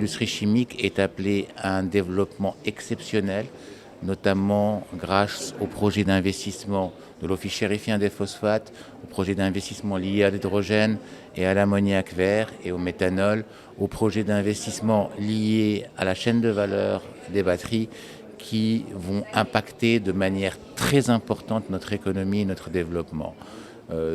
l'industrie chimique est appelée à un développement exceptionnel, notamment grâce au projet d'investissement de l'Office chérifien des phosphates, au projet d'investissement lié à l'hydrogène et à l'ammoniac vert et au méthanol, au projet d'investissement lié à la chaîne de valeur des batteries qui vont impacter de manière très importante notre économie et notre développement.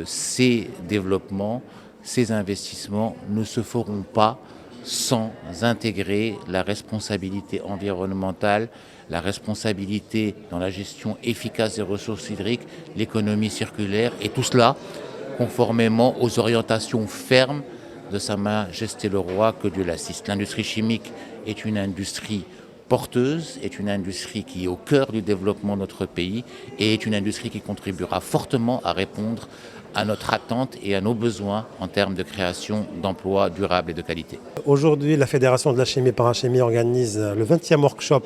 Ces développements, ces investissements ne se feront pas sans intégrer la responsabilité environnementale, la responsabilité dans la gestion efficace des ressources hydriques, l'économie circulaire, et tout cela conformément aux orientations fermes de Sa Majesté le Roi, que Dieu l'assiste. L'industrie chimique est une industrie porteuse, est une industrie qui est au cœur du développement de notre pays et est une industrie qui contribuera fortement à répondre à notre attente et à nos besoins en termes de création d'emplois durables et de qualité. Aujourd'hui, la Fédération de la chimie et parachimie organise le 20e workshop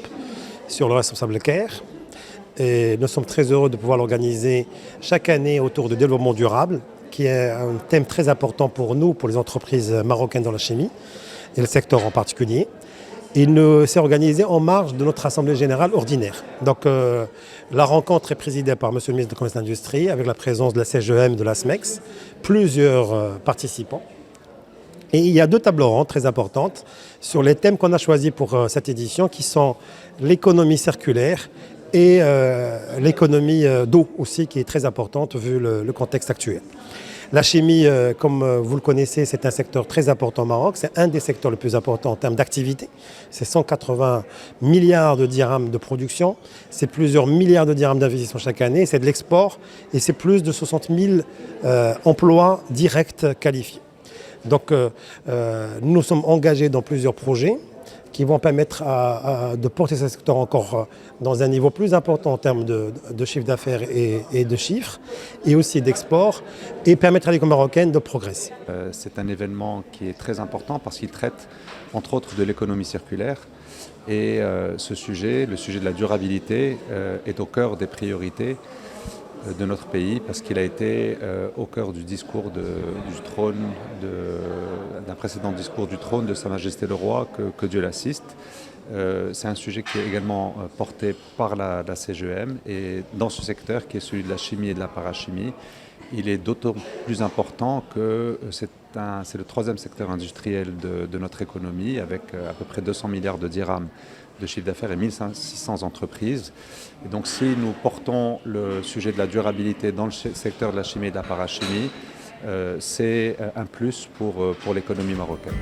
sur le responsable care. Et nous sommes très heureux de pouvoir l'organiser chaque année autour du développement durable, qui est un thème très important pour nous, pour les entreprises marocaines dans la chimie, et le secteur en particulier. Il s'est organisé en marge de notre Assemblée générale ordinaire. Donc la rencontre est présidée par M. le ministre de Commerce et d'Industrie, avec la présence de la CGEM, de la SMEX, plusieurs participants. Et il y a deux tables rondes très importantes sur les thèmes qu'on a choisis pour cette édition, qui sont l'économie circulaire et l'économie d'eau aussi, qui est très importante vu le contexte actuel. La chimie, comme vous le connaissez, c'est un secteur très important au Maroc. C'est un des secteurs les plus importants en termes d'activité. C'est 180 milliards de dirhams de production. C'est plusieurs milliards de dirhams d'investissement chaque année. C'est de l'export et c'est plus de 60 000 emplois directs qualifiés. Donc nous sommes engagés dans plusieurs projets qui vont permettre de porter ce secteur encore dans un niveau plus important en termes de chiffre d'affaires et de chiffres, et aussi d'export, et permettre à l'économie marocaine de progresser. C'est un événement qui est très important parce qu'il traite entre autres de l'économie circulaire, et ce sujet, le sujet de la durabilité, est au cœur des priorités de notre pays, parce qu'il a été au cœur du discours du trône, d'un précédent discours du trône de Sa Majesté le Roi, que Dieu l'assiste. C'est un sujet qui est également porté par la CGEM, et dans ce secteur qui est celui de la chimie et de la parachimie, il est d'autant plus important que c'est le troisième secteur industriel de notre économie, avec à peu près 200 milliards de dirhams de chiffre d'affaires et 1600 entreprises. Et donc si nous portons le sujet de la durabilité dans le secteur de la chimie et de la parachimie, c'est un plus pour l'économie marocaine.